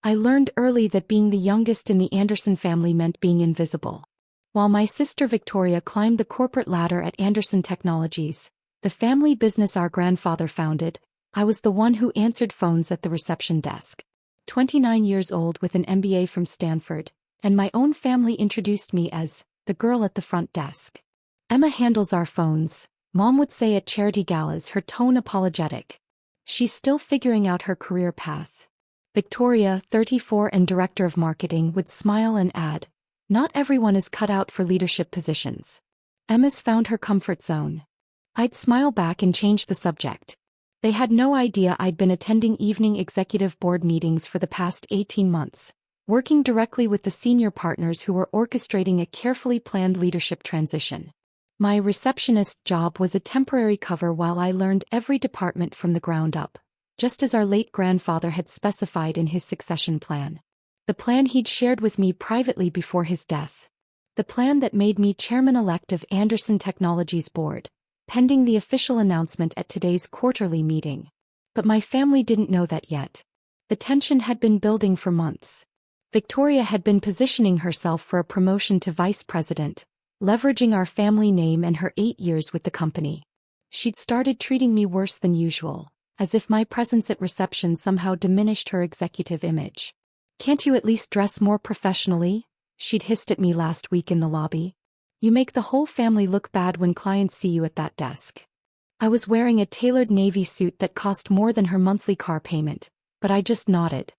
I learned early that being the youngest in the Anderson family meant being invisible. While my sister Victoria climbed the corporate ladder at Anderson Technologies, the family business our grandfather founded, I was the one who answered phones at the reception desk. 29 years old with an MBA from Stanford, and my own family introduced me as the girl at the front desk. Emma handles our phones, Mom would say at charity galas, her tone apologetic. She's still figuring out her career path. Victoria, 34 and director of marketing, would smile and add, not everyone is cut out for leadership positions. Emma's found her comfort zone. I'd smile back and change the subject. They had no idea I'd been attending evening executive board meetings for the past 18 months, working directly with the senior partners who were orchestrating a carefully planned leadership transition. My receptionist job was a temporary cover while I learned every department from the ground up, just as our late grandfather had specified in his succession plan. The plan he'd shared with me privately before his death. The plan that made me chairman-elect of Anderson Technologies board, pending the official announcement at today's quarterly meeting. But my family didn't know that yet. The tension had been building for months. Victoria had been positioning herself for a promotion to vice president, leveraging our family name and her 8 years with the company. She'd started treating me worse than usual, as if my presence at reception somehow diminished her executive image. Can't you at least dress more professionally? She'd hissed at me last week in the lobby. You make the whole family look bad when clients see you at that desk. I was wearing a tailored navy suit that cost more than her monthly car payment, but I just nodded.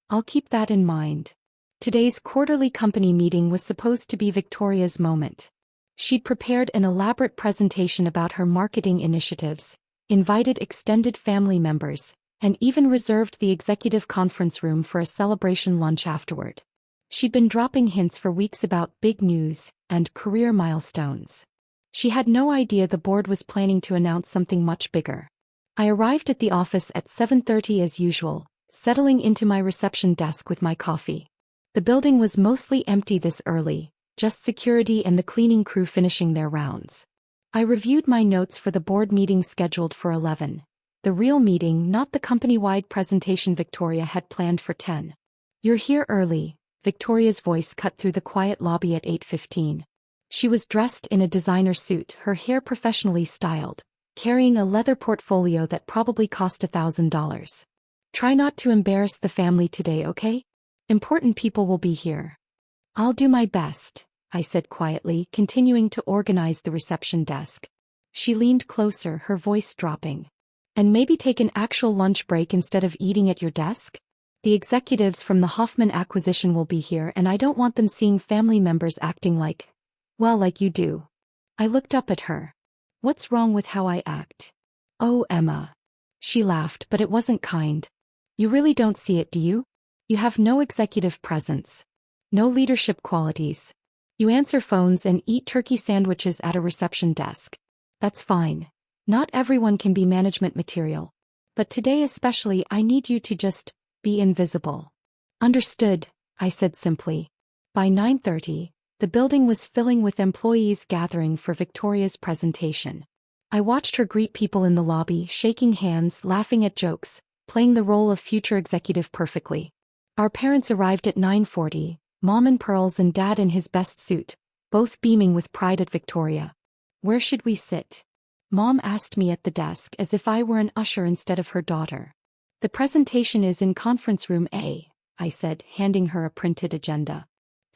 I'll keep that in mind. Today's quarterly company meeting was supposed to be Victoria's moment. She'd prepared an elaborate presentation about her marketing initiatives, invited extended family members, and even reserved the executive conference room for a celebration lunch afterward. She'd been dropping hints for weeks about big news and career milestones. She had no idea the board was planning to announce something much bigger. I arrived at the office at 7:30 as usual, settling into my reception desk with my coffee. The building was mostly empty this early, just security and the cleaning crew finishing their rounds. I reviewed my notes for the board meeting scheduled for 11. The real meeting, not the company-wide presentation Victoria had planned for 10. You're here early, Victoria's voice cut through the quiet lobby at 8:15. She was dressed in a designer suit, her hair professionally styled, carrying a leather portfolio that probably cost $1,000. Try not to embarrass the family today, okay? Important people will be here. I'll do my best, I said quietly, continuing to organize the reception desk. She leaned closer, her voice dropping. And maybe take an actual lunch break instead of eating at your desk? The executives from the Hoffman acquisition will be here and I don't want them seeing family members acting like you do. I looked up at her. What's wrong with how I act? Oh, Emma. She laughed, but it wasn't kind. You really don't see it, do you? You have no executive presence. No leadership qualities. You answer phones and eat turkey sandwiches at a reception desk. That's fine. Not everyone can be management material. But today especially I need you to just be invisible. Understood, I said simply. By 9:30, the building was filling with employees gathering for Victoria's presentation. I watched her greet people in the lobby, shaking hands, laughing at jokes, playing the role of future executive perfectly. Our parents arrived at 9:40, Mom in pearls and Dad in his best suit, both beaming with pride at Victoria. Where should we sit? Mom asked me at the desk as if I were an usher instead of her daughter. The presentation is in conference room A, I said, handing her a printed agenda.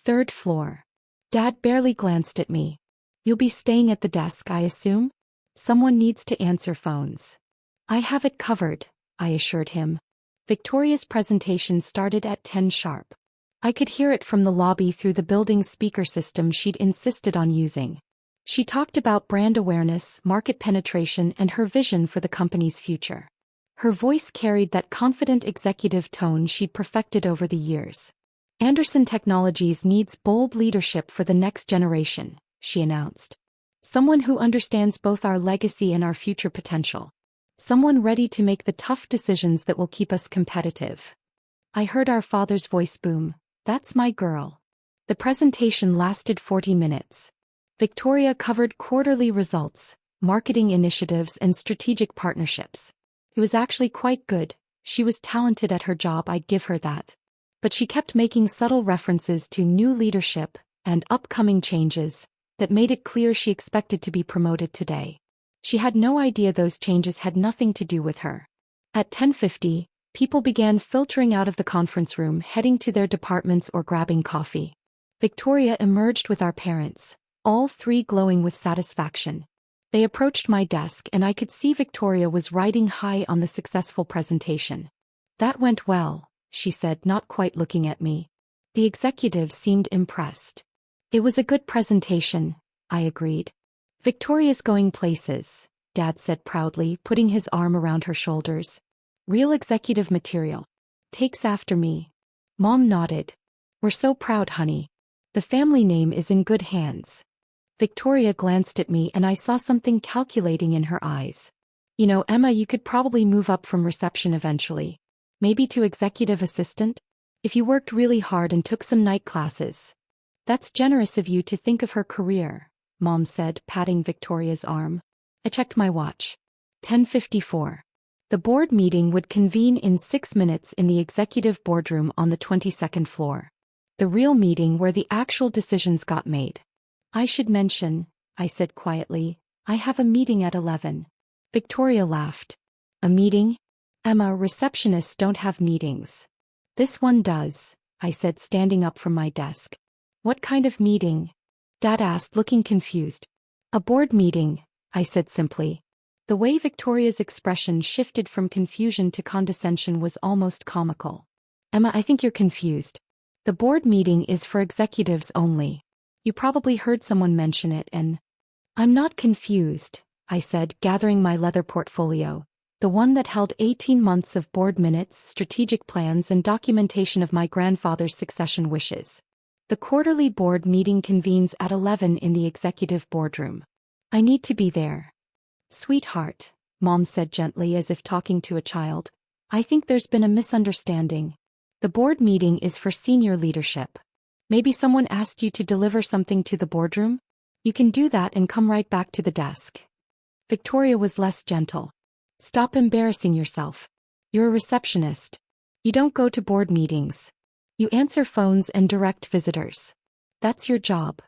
3rd floor. Dad barely glanced at me. You'll be staying at the desk, I assume? Someone needs to answer phones. I have it covered, I assured him. Victoria's presentation started at 10 sharp. I could hear it from the lobby through the building's speaker system she'd insisted on using. She talked about brand awareness, market penetration, and her vision for the company's future. Her voice carried that confident executive tone she'd perfected over the years. Anderson Technologies needs bold leadership for the next generation, she announced. Someone who understands both our legacy and our future potential. Someone ready to make the tough decisions that will keep us competitive. I heard our father's voice boom. That's my girl. The presentation lasted 40 minutes. Victoria covered quarterly results, marketing initiatives, and strategic partnerships. It was actually quite good. She was talented at her job, I'd give her that. but she kept making subtle references to new leadership and upcoming changes that made it clear she expected to be promoted today. She had no idea those changes had nothing to do with her. At 10:50, people began filtering out of the conference room, heading to their departments or grabbing coffee. Victoria emerged with our parents, all three glowing with satisfaction. They approached my desk and I could see Victoria was riding high on the successful presentation. "That went well," she said, not quite looking at me. The executives seemed impressed. "It was a good presentation," I agreed. "Victoria's going places," Dad said proudly, putting his arm around her shoulders. "Real executive material. Takes after me." Mom nodded. "We're so proud, honey. The family name is in good hands." Victoria glanced at me and I saw something calculating in her eyes. "You know, Emma, you could probably move up from reception eventually. Maybe to executive assistant? If you worked really hard and took some night classes." "That's generous of you to think of her career," Mom said, patting Victoria's arm. I checked my watch. 10:54. The board meeting would convene in 6 minutes in the executive boardroom on the 22nd floor. The real meeting where the actual decisions got made. "I should mention," I said quietly, "I have a meeting at 11. Victoria laughed. "A meeting? Emma, receptionists don't have meetings." "This one does," I said, standing up from my desk. "What kind of meeting?" Dad asked, looking confused. "A board meeting," I said simply. The way Victoria's expression shifted from confusion to condescension was almost comical. "Emma, I think you're confused. The board meeting is for executives only. You probably heard someone mention it and—" "I'm not confused," I said, gathering my leather portfolio, the one that held 18 months of board minutes, strategic plans and documentation of my grandfather's succession wishes. "The quarterly board meeting convenes at 11 in the executive boardroom. I need to be there." "Sweetheart," Mom said gently as if talking to a child, "I think there's been a misunderstanding. The board meeting is for senior leadership. Maybe someone asked you to deliver something to the boardroom? You can do that and come right back to the desk." Victoria was less gentle. "Stop embarrassing yourself. You're a receptionist. You don't go to board meetings. You answer phones and direct visitors. That's your job."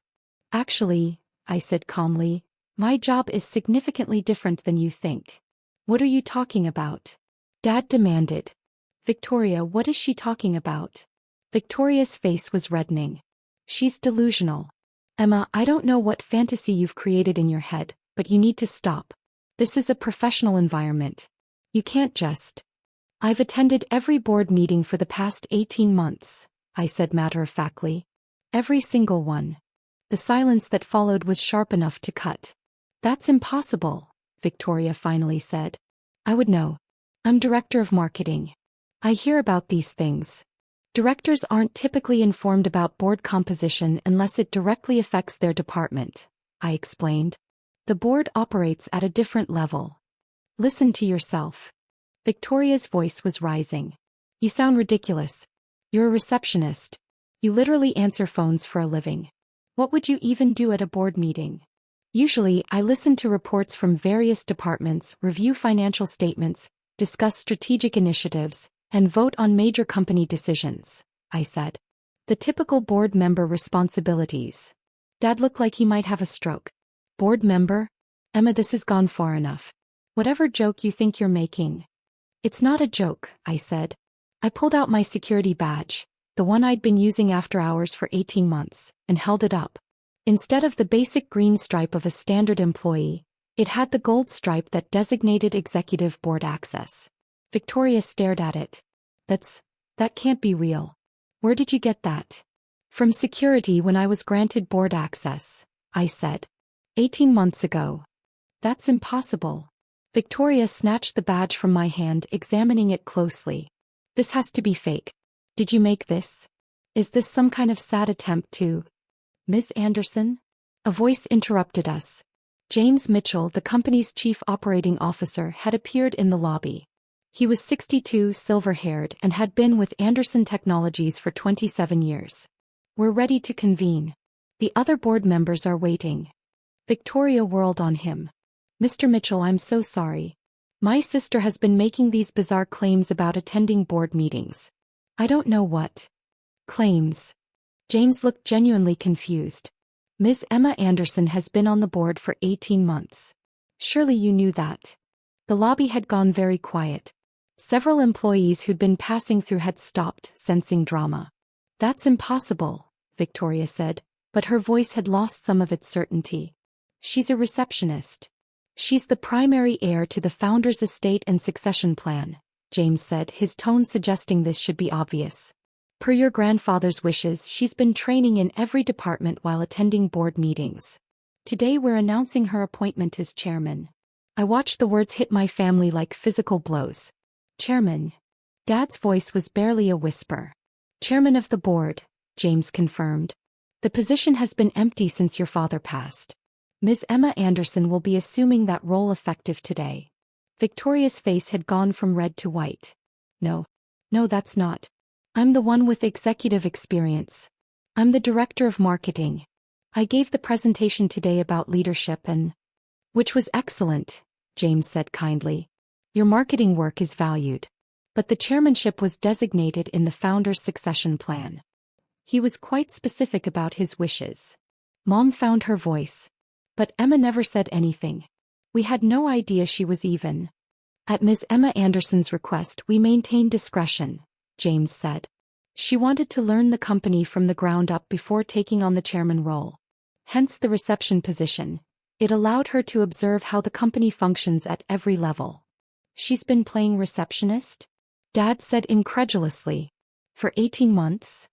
"Actually," I said calmly, "my job is significantly different than you think." "What are you talking about?" Dad demanded. "Victoria, what is she talking about?" Victoria's face was reddening. "She's delusional. Emma, I don't know what fantasy you've created in your head, but you need to stop. This is a professional environment. You can't just—" "I've attended every board meeting for the past 18 months, I said matter-of-factly. "Every single one." The silence that followed was sharp enough to cut. "That's impossible," Victoria finally said. "I would know. I'm director of marketing. I hear about these things. Directors aren't typically informed about board composition unless it directly affects their department," I explained. "The board operates at a different level. Listen to yourself." Victoria's voice was rising. "You sound ridiculous. You're a receptionist. You literally answer phones for a living. What would you even do at a board meeting?" "Usually, I listen to reports from various departments, review financial statements, discuss strategic initiatives, and vote on major company decisions," I said. "The typical board member responsibilities." Dad looked like he might have a stroke. "Board member? Emma, this has gone far enough. Whatever joke you think you're making." "It's not a joke," I said. I pulled out my security badge, the one I'd been using after hours for 18 months, and held it up. Instead of the basic green stripe of a standard employee, it had the gold stripe that designated executive board access. Victoria stared at it. That can't be real. Where did you get that?" "From security when I was granted board access," I said. 18 months ago." "That's impossible." Victoria snatched the badge from my hand, examining it closely. "This has to be fake. Did you make this? Is this some kind of sad attempt to—" "Ms. Anderson?" A voice interrupted us. James Mitchell, the company's chief operating officer, had appeared in the lobby. He was 62, silver-haired, and had been with Anderson Technologies for 27 years. "We're ready to convene. The other board members are waiting." Victoria whirled on him. "Mr. Mitchell, I'm so sorry. My sister has been making these bizarre claims about attending board meetings. I don't know what Claims. James looked genuinely confused. Ms. Emma Anderson has been on the board for 18 months. Surely you knew that. The lobby had gone very quiet. Several employees who'd been passing through had stopped, sensing drama. That's impossible, Victoria said, but her voice had lost some of its certainty. She's a receptionist. She's the primary heir to the founder's estate and succession plan, James said, his tone suggesting this should be obvious. Per your grandfather's wishes, she's been training in every department while attending board meetings. Today we're announcing her appointment as chairman. I watched the words hit my family like physical blows. Chairman. Dad's voice was barely a whisper. Chairman of the board, James confirmed. The position has been empty since your father passed. Ms. Emma Anderson will be assuming that role effective today. Victoria's face had gone from red to white. No, that's not. I'm the one with executive experience. I'm the director of marketing. I gave the presentation today about leadership which was excellent, James said kindly. Your marketing work is valued. But the chairmanship was designated in the founder's succession plan. He was quite specific about his wishes. Mom found her voice. But Emma never said anything. We had no idea she was even. At Ms. Emma Anderson's request, we maintained discretion, James said. She wanted to learn the company from the ground up before taking on the chairman role. Hence the reception position. It allowed her to observe how the company functions at every level. She's been playing receptionist? Dad said incredulously. For 18 months?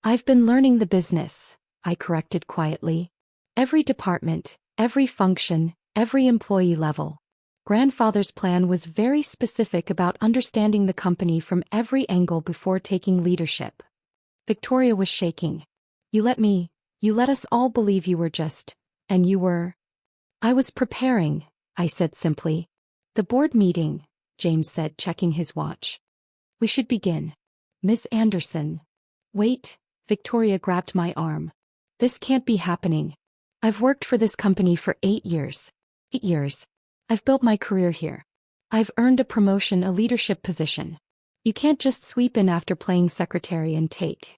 I've been learning the business, I corrected quietly. Every department, every function, every employee level. Grandfather's plan was very specific about understanding the company from every angle before taking leadership. Victoria was shaking. You let us all believe you were just, and you were. I was preparing, I said simply. The board meeting, James said, checking his watch. We should begin. Miss Anderson. Wait, Victoria grabbed my arm. This can't be happening. I've worked for this company for 8 years. 8 years. I've built my career here. I've earned a promotion, a leadership position. You can't just sweep in after playing secretary and take.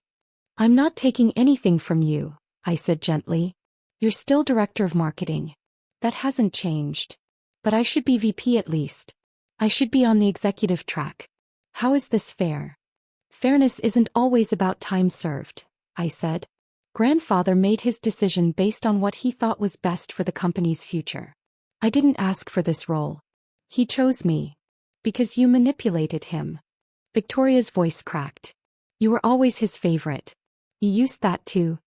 I'm not taking anything from you, I said gently. You're still director of marketing. That hasn't changed. But I should be VP at least. I should be on the executive track. How is this fair? Fairness isn't always about time served, I said. Grandfather made his decision based on what he thought was best for the company's future. I didn't ask for this role. He chose me. Because you manipulated him. Victoria's voice cracked. You were always his favorite. You used that too.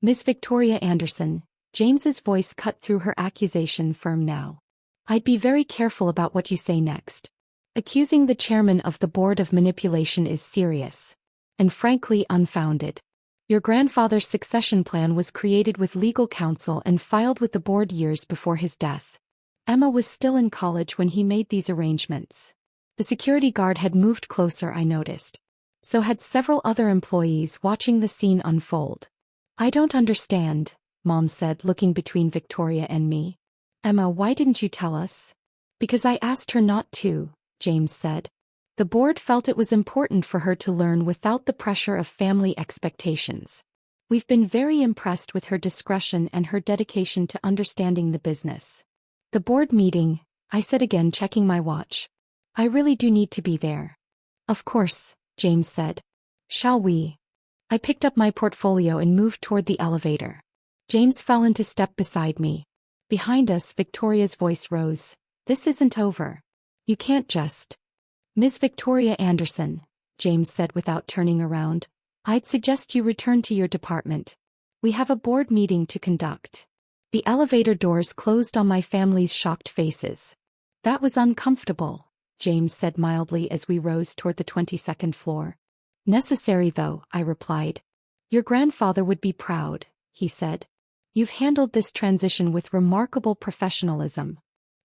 Miss Victoria Anderson, James's voice cut through her accusation firm now. I'd be very careful about what you say next. Accusing the chairman of the board of manipulation is serious. And frankly unfounded. Your grandfather's succession plan was created with legal counsel and filed with the board years before his death. Emma was still in college when he made these arrangements. The security guard had moved closer, I noticed. So had several other employees watching the scene unfold. I don't understand, Mom said, looking between Victoria and me. Emma, why didn't you tell us? Because I asked her not to, James said. The board felt it was important for her to learn without the pressure of family expectations. We've been very impressed with her discretion and her dedication to understanding the business. The board meeting, I said again, checking my watch. I really do need to be there. Of course, James said. Shall we? I picked up my portfolio and moved toward the elevator. James fell into step beside me. Behind us, Victoria's voice rose. This isn't over. You can't just. Ms. Victoria Anderson, James said without turning around. I'd suggest you return to your department. We have a board meeting to conduct. The elevator doors closed on my family's shocked faces. That was uncomfortable, James said mildly as we rose toward the 22nd floor. Necessary though, I replied. Your grandfather would be proud, he said. You've handled this transition with remarkable professionalism.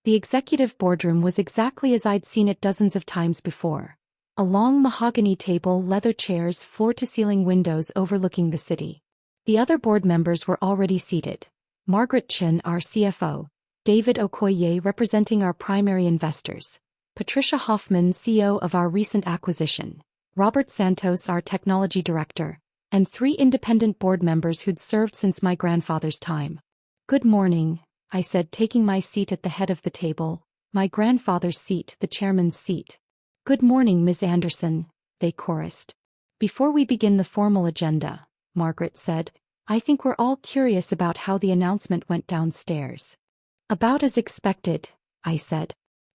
The executive boardroom was exactly as I'd seen it dozens of times before. A long mahogany table, leather chairs, floor-to-ceiling windows overlooking the city. The other board members were already seated. Margaret Chin, our CFO, David Okoye representing our primary investors, Patricia Hoffman, CEO of our recent acquisition, Robert Santos, our technology director, and 3 independent board members who'd served since my grandfather's time. "Good morning," I said, taking my seat at the head of the table, my grandfather's seat, the chairman's seat. "Good morning, Ms. Anderson," they chorused. "Before we begin the formal agenda," Margaret said, "I think we're all curious about how the announcement went downstairs." "About as expected," I said.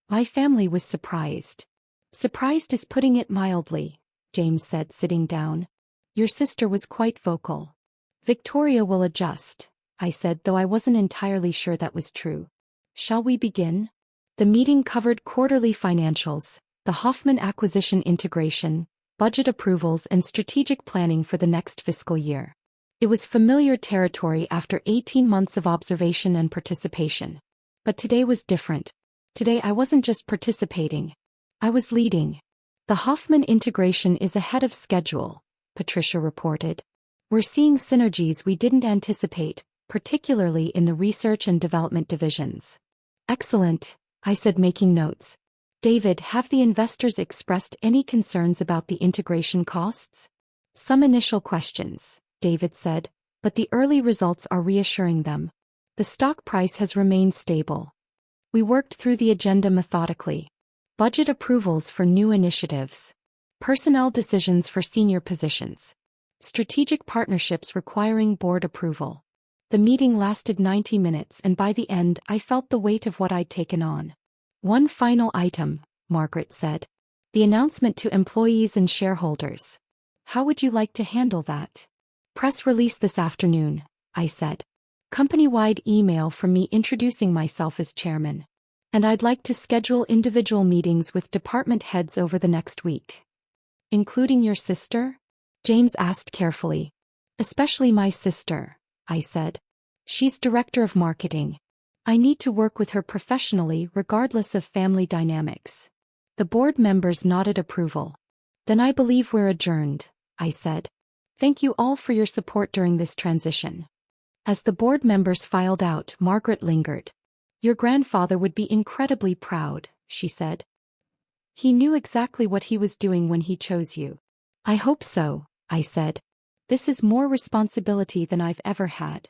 "My family was surprised." "Surprised is putting it mildly," James said, sitting down. "Your sister was quite vocal." "Victoria will adjust," I said, though I wasn't entirely sure that was true. "Shall we begin?" The meeting covered quarterly financials, the Hoffman acquisition integration, budget approvals, and strategic planning for the next fiscal year. It was familiar territory after 18 months of observation and participation. But today was different. Today I wasn't just participating. I was leading. "The Hoffman integration is ahead of schedule," Patricia reported. "We're seeing synergies we didn't anticipate, particularly in the research and development divisions." "Excellent," I said, making notes. "David, have the investors expressed any concerns about the integration costs?" "Some initial questions," David said, "but the early results are reassuring them. The stock price has remained stable." We worked through the agenda methodically. Budget approvals for new initiatives. Personnel decisions for senior positions. Strategic partnerships requiring board approval. The meeting lasted 90 minutes, and by the end I felt the weight of what I'd taken on. "One final item," Margaret said. "The announcement to employees and shareholders. How would you like to handle that?" "Press release this afternoon," I said. "Company-wide email from me introducing myself as chairman. And I'd like to schedule individual meetings with department heads over the next week." "Including your sister?" James asked carefully. "Especially my sister," I said. "She's director of marketing. I need to work with her professionally regardless of family dynamics." The board members nodded approval. "Then I believe we're adjourned," I said. "Thank you all for your support during this transition." As the board members filed out, Margaret lingered. "Your grandfather would be incredibly proud," she said. "He knew exactly what he was doing when he chose you." "I hope so," I said. "This is more responsibility than I've ever had."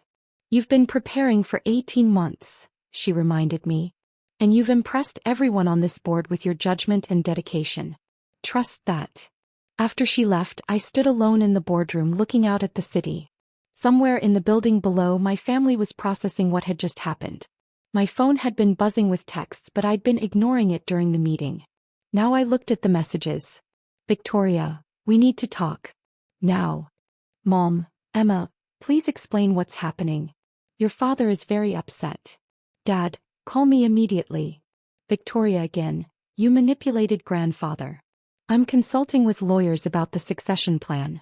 "You've been preparing for 18 months, she reminded me. "And you've impressed everyone on this board with your judgment and dedication. Trust that." After she left, I stood alone in the boardroom looking out at the city. Somewhere in the building below, my family was processing what had just happened. My phone had been buzzing with texts, but I'd been ignoring it during the meeting. Now I looked at the messages. "Victoria, we need to talk. Now." "Mom, Emma, please explain what's happening. Your father is very upset." "Dad, call me immediately." "Victoria again, you manipulated grandfather." "I'm consulting with lawyers about the succession plan."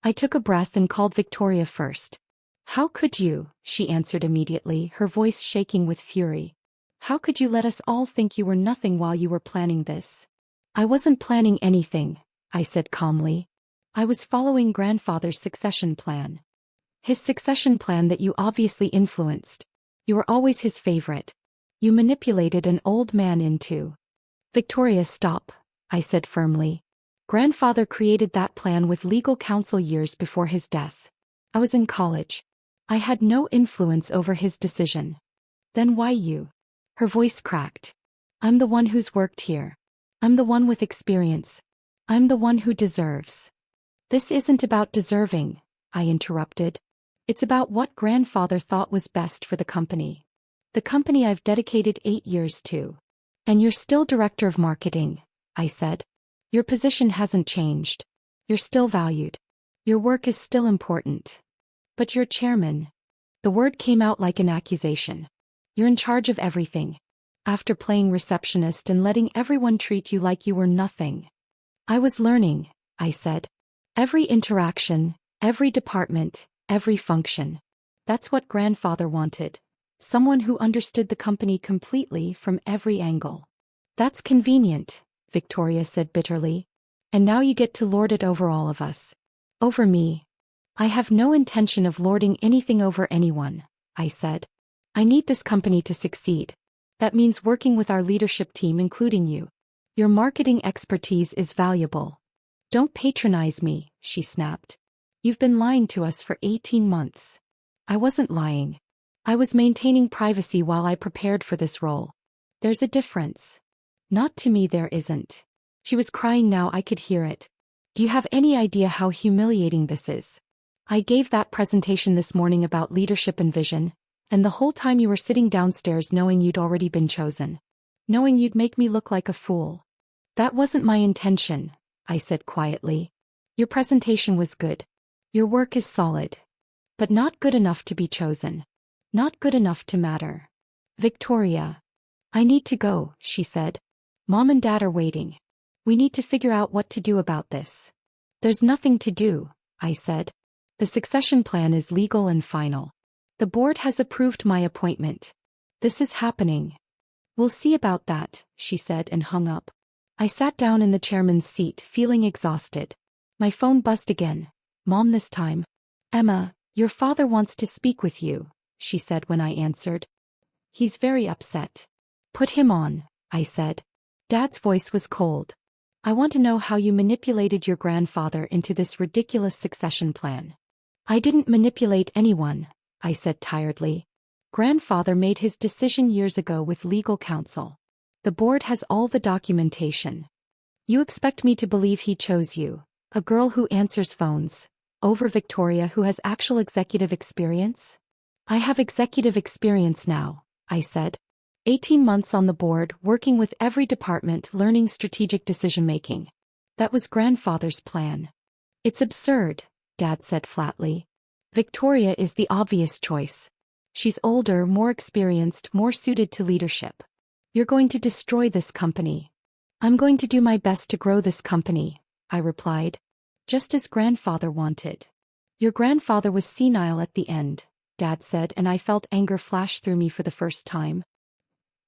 I took a breath and called Victoria first. "How could you?" she answered immediately, her voice shaking with fury. "How could you let us all think you were nothing while you were planning this?" "I wasn't planning anything," I said calmly. "I was following grandfather's succession plan." "His succession plan that you obviously influenced. You were always his favorite. You manipulated an old man into—" "Victoria, stop," I said firmly. "Grandfather created that plan with legal counsel years before his death. I was in college. I had no influence over his decision." "Then why you?" Her voice cracked. "I'm the one who's worked here. I'm the one with experience. I'm the one who deserves." "This isn't about deserving," I interrupted. "It's about what grandfather thought was best for the company. The company I've dedicated 8 years to." "And you're still director of marketing," I said. "Your position hasn't changed. You're still valued. Your work is still important. But you're chairman." The word came out like an accusation. "You're in charge of everything. After playing receptionist and letting everyone treat you like you were nothing." "I was learning," I said. "Every interaction, every department, every function. That's what grandfather wanted. Someone who understood the company completely from every angle." "That's convenient," Victoria said bitterly. "And now you get to lord it over all of us." "Over me?" "I have no intention of lording anything over anyone," I said. "I need this company to succeed. That means working with our leadership team, including you. Your marketing expertise is valuable." "Don't patronize me," she snapped. You've been lying to us for 18 months. I wasn't lying. I was maintaining privacy while I prepared for this role. There's a difference. Not to me, there isn't. She was crying now, I could hear it. Do you have any idea how humiliating this is? I gave that presentation this morning about leadership and vision, and the whole time you were sitting downstairs knowing you'd already been chosen. Knowing you'd make me look like a fool. That wasn't my intention, I said quietly. Your presentation was good. Your work is solid. But not good enough to be chosen. Not good enough to matter. Victoria. I need to go, she said. Mom and Dad are waiting. We need to figure out what to do about this. There's nothing to do, I said. The succession plan is legal and final. The board has approved my appointment. This is happening. We'll see about that, she said and hung up. I sat down in the chairman's seat, feeling exhausted. My phone buzzed again. Mom this time. Emma, your father wants to speak with you, she said when I answered. He's very upset. Put him on, I said. Dad's voice was cold. I want to know how you manipulated your grandfather into this ridiculous succession plan. I didn't manipulate anyone, I said tiredly. Grandfather made his decision years ago with legal counsel. The board has all the documentation. You expect me to believe he chose you, a girl who answers phones, over Victoria who has actual executive experience? I have executive experience now, I said. 18 months on the board, working with every department, learning strategic decision-making. That was grandfather's plan. It's absurd, Dad said flatly. Victoria is the obvious choice. She's older, more experienced, more suited to leadership. You're going to destroy this company. I'm going to do my best to grow this company, I replied. Just as grandfather wanted. Your grandfather was senile at the end, Dad said, and I felt anger flash through me for the first time.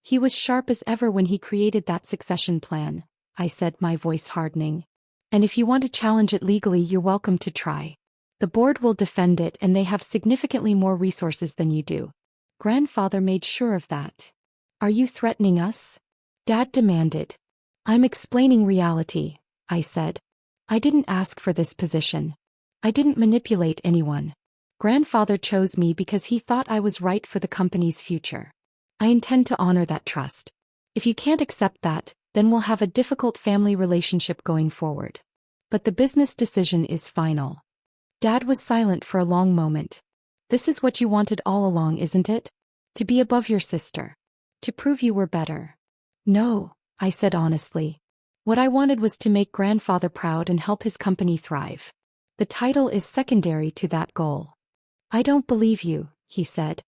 He was sharp as ever when he created that succession plan, I said, my voice hardening. And if you want to challenge it legally, you're welcome to try. The board will defend it and they have significantly more resources than you do. Grandfather made sure of that. Are you threatening us? Dad demanded. I'm explaining reality, I said. I didn't ask for this position. I didn't manipulate anyone. Grandfather chose me because he thought I was right for the company's future. I intend to honor that trust. If you can't accept that, then we'll have a difficult family relationship going forward. But the business decision is final. Dad was silent for a long moment. This is what you wanted all along, isn't it? To be above your sister. To prove you were better. No, I said honestly. What I wanted was to make grandfather proud and help his company thrive. The title is secondary to that goal. I don't believe you, he said.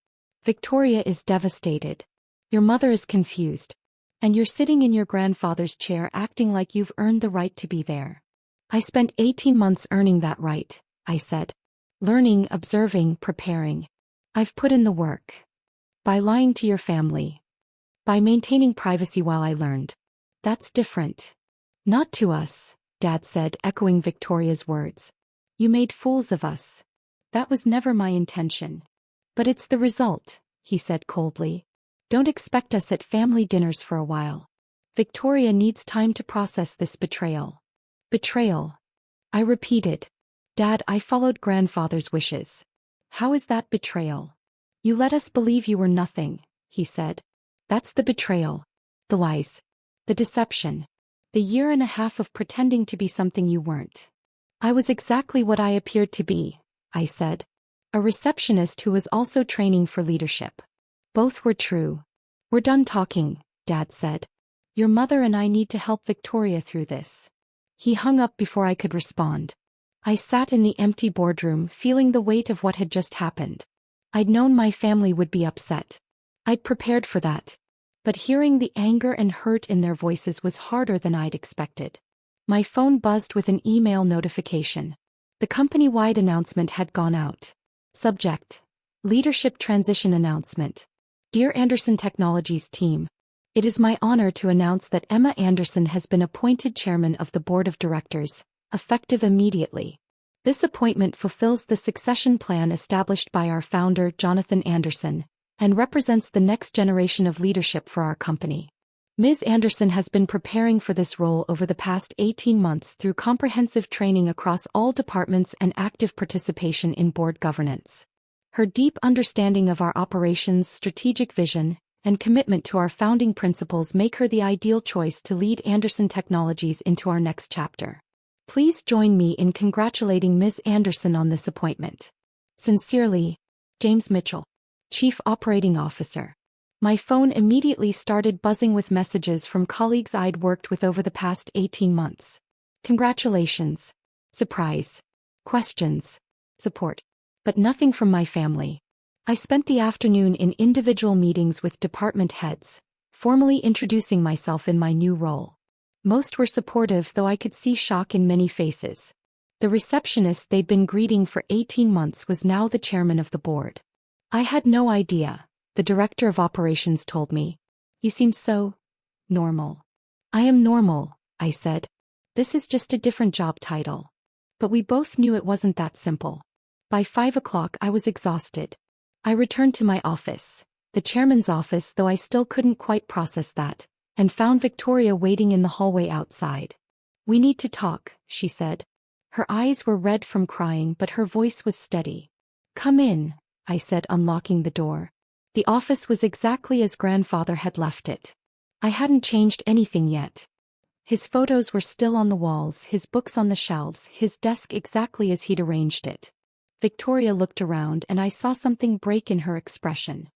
Victoria is devastated. Your mother is confused. And you're sitting in your grandfather's chair acting like you've earned the right to be there. I spent 18 months earning that right, I said. Learning, observing, preparing. I've put in the work. By lying to your family. By maintaining privacy while I learned. That's different. Not to us, Dad said, echoing Victoria's words. You made fools of us. That was never my intention. But it's the result, he said coldly. Don't expect us at family dinners for a while. Victoria needs time to process this betrayal. Betrayal. I repeated. Dad, I followed grandfather's wishes. How is that betrayal? You let us believe you were nothing, he said. That's the betrayal. The lies. The deception. The year and a half of pretending to be something you weren't. I was exactly what I appeared to be, I said. A receptionist who was also training for leadership. Both were true. We're done talking, Dad said. Your mother and I need to help Victoria through this. He hung up before I could respond. I sat in the empty boardroom feeling the weight of what had just happened. I'd known my family would be upset. I'd prepared for that. But hearing the anger and hurt in their voices was harder than I'd expected. My phone buzzed with an email notification. The company-wide announcement had gone out. Subject: Leadership Transition Announcement. Dear Anderson Technologies team, it is my honor to announce that Emma Anderson has been appointed chairman of the board of directors, effective immediately. This appointment fulfills the succession plan established by our founder, Jonathan Anderson, and represents the next generation of leadership for our company. Ms. Anderson has been preparing for this role over the past 18 months through comprehensive training across all departments and active participation in board governance. Her deep understanding of our operations, strategic vision, and commitment to our founding principles make her the ideal choice to lead Anderson Technologies into our next chapter. Please join me in congratulating Ms. Anderson on this appointment. Sincerely, James Mitchell, Chief Operating Officer. My phone immediately started buzzing with messages from colleagues I'd worked with over the past 18 months. Congratulations. Surprise. Questions. Support. But nothing from my family. I spent the afternoon in individual meetings with department heads, formally introducing myself in my new role. Most were supportive, though I could see shock in many faces. The receptionist they'd been greeting for 18 months was now the chairman of the board. I had no idea. The director of operations told me. You seem so normal. I am normal, I said. This is just a different job title. But we both knew it wasn't that simple. By 5 o'clock I was exhausted. I returned to my office, the chairman's office, though I still couldn't quite process that, and found Victoria waiting in the hallway outside. We need to talk, she said. Her eyes were red from crying, but her voice was steady. Come in, I said, unlocking the door. The office was exactly as grandfather had left it. I hadn't changed anything yet. His photos were still on the walls, his books on the shelves, his desk exactly as he'd arranged it. Victoria looked around and I saw something break in her expression.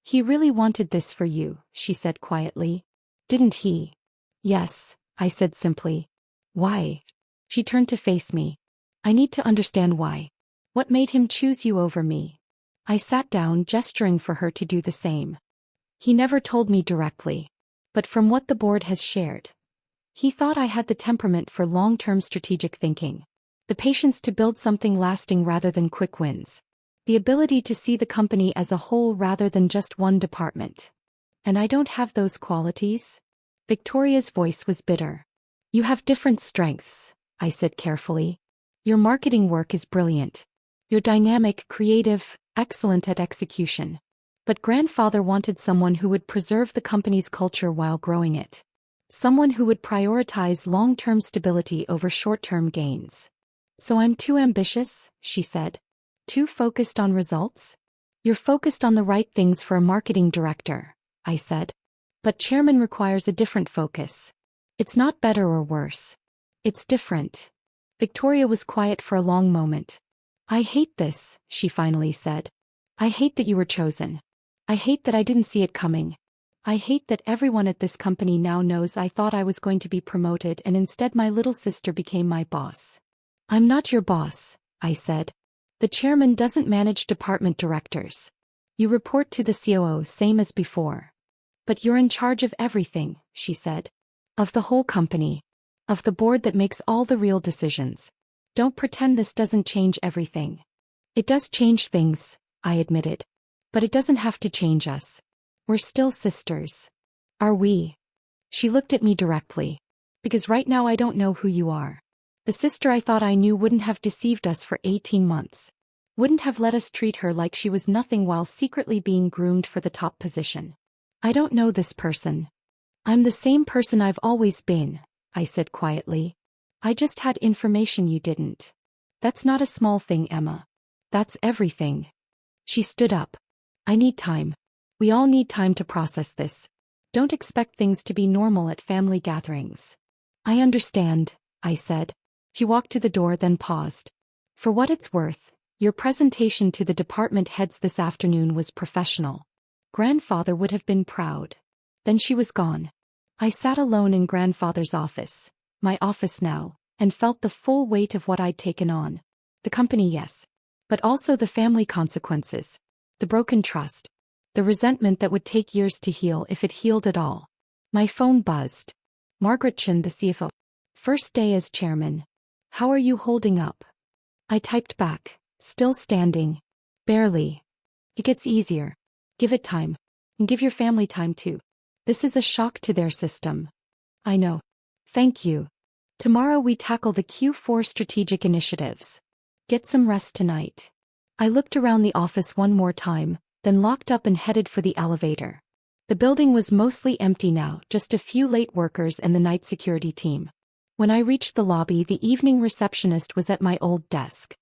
He really wanted this for you, she said quietly. Didn't he? Yes, I said simply. Why? She turned to face me. I need to understand why. What made him choose you over me? I sat down, gesturing for her to do the same. He never told me directly. But from what the board has shared, he thought I had the temperament for long-term strategic thinking. The patience to build something lasting rather than quick wins. The ability to see the company as a whole rather than just one department. And I don't have those qualities? Victoria's voice was bitter. You have different strengths, I said carefully. Your marketing work is brilliant. You're dynamic, creative, excellent at execution. But grandfather wanted someone who would preserve the company's culture while growing it. Someone who would prioritize long-term stability over short-term gains. So I'm too ambitious, she said. Too focused on results? You're focused on the right things for a marketing director, I said. But chairman requires a different focus. It's not better or worse. It's different. Victoria was quiet for a long moment. I hate this, she finally said. I hate that you were chosen. I hate that I didn't see it coming. I hate that everyone at this company now knows I thought I was going to be promoted and instead my little sister became my boss. I'm not your boss, I said. The chairman doesn't manage department directors. You report to the COO, same as before. But you're in charge of everything, she said. Of the whole company. Of the board that makes all the real decisions. Don't pretend this doesn't change everything. It does change things, I admitted. But it doesn't have to change us. We're still sisters. Are we? She looked at me directly. Because right now I don't know who you are. The sister I thought I knew wouldn't have deceived us for 18 months. Wouldn't have let us treat her like she was nothing while secretly being groomed for the top position. I don't know this person. I'm the same person I've always been, I said quietly. I just had information you didn't. That's not a small thing, Emma. That's everything. She stood up. I need time. We all need time to process this. Don't expect things to be normal at family gatherings. I understand, I said. She walked to the door, then paused. For what it's worth, your presentation to the department heads this afternoon was professional. Grandfather would have been proud. Then she was gone. I sat alone in grandfather's office, my office now, and felt the full weight of what I'd taken on. The company, yes. But also the family consequences. The broken trust. The resentment that would take years to heal if it healed at all. My phone buzzed. Margaret Chin, the CFO. First day as chairman. How are you holding up? I typed back, still standing. Barely. It gets easier. Give it time. And give your family time too. This is a shock to their system. I know. Thank you. Tomorrow we tackle the Q4 strategic initiatives. Get some rest tonight. I looked around the office one more time, then locked up and headed for the elevator. The building was mostly empty now, just a few late workers and the night security team. When I reached the lobby, the evening receptionist was at my old desk.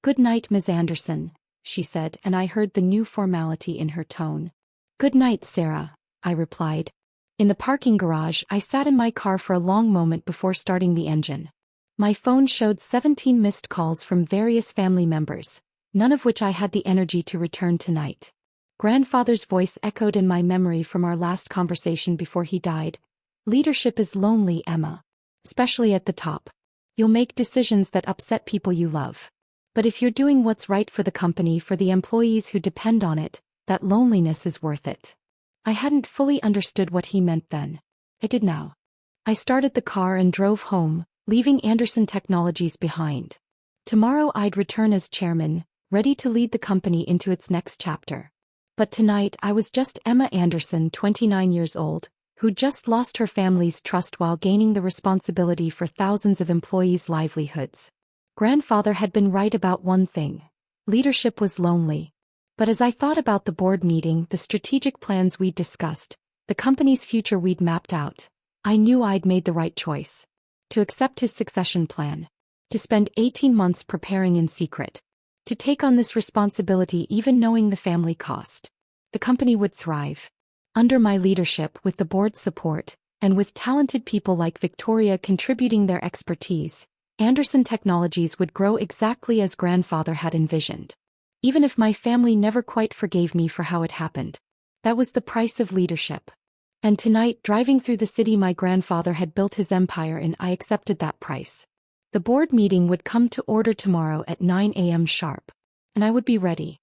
"Good night, Ms. Anderson," she said, and I heard the new formality in her tone. "Good night, Sarah," I replied. In the parking garage, I sat in my car for a long moment before starting the engine. My phone showed 17 missed calls from various family members, none of which I had the energy to return tonight. Grandfather's voice echoed in my memory from our last conversation before he died. "Leadership is lonely, Emma. Especially at the top. You'll make decisions that upset people you love. But if you're doing what's right for the company, for the employees who depend on it, that loneliness is worth it." I hadn't fully understood what he meant then. I did now. I started the car and drove home, leaving Anderson Technologies behind. Tomorrow I'd return as chairman, ready to lead the company into its next chapter. But tonight I was just Emma Anderson, 29 years old, who just lost her family's trust while gaining the responsibility for thousands of employees' livelihoods. Grandfather had been right about one thing. Leadership was lonely. But as I thought about the board meeting, the strategic plans we'd discussed, the company's future we'd mapped out, I knew I'd made the right choice. To accept his succession plan. To spend 18 months preparing in secret. To take on this responsibility even knowing the family cost. The company would thrive. Under my leadership, with the board's support, and with talented people like Victoria contributing their expertise, Anderson Technologies would grow exactly as grandfather had envisioned. Even if my family never quite forgave me for how it happened. That was the price of leadership. And tonight, driving through the city my grandfather had built his empire in, I accepted that price. The board meeting would come to order tomorrow at 9 a.m. sharp. And I would be ready.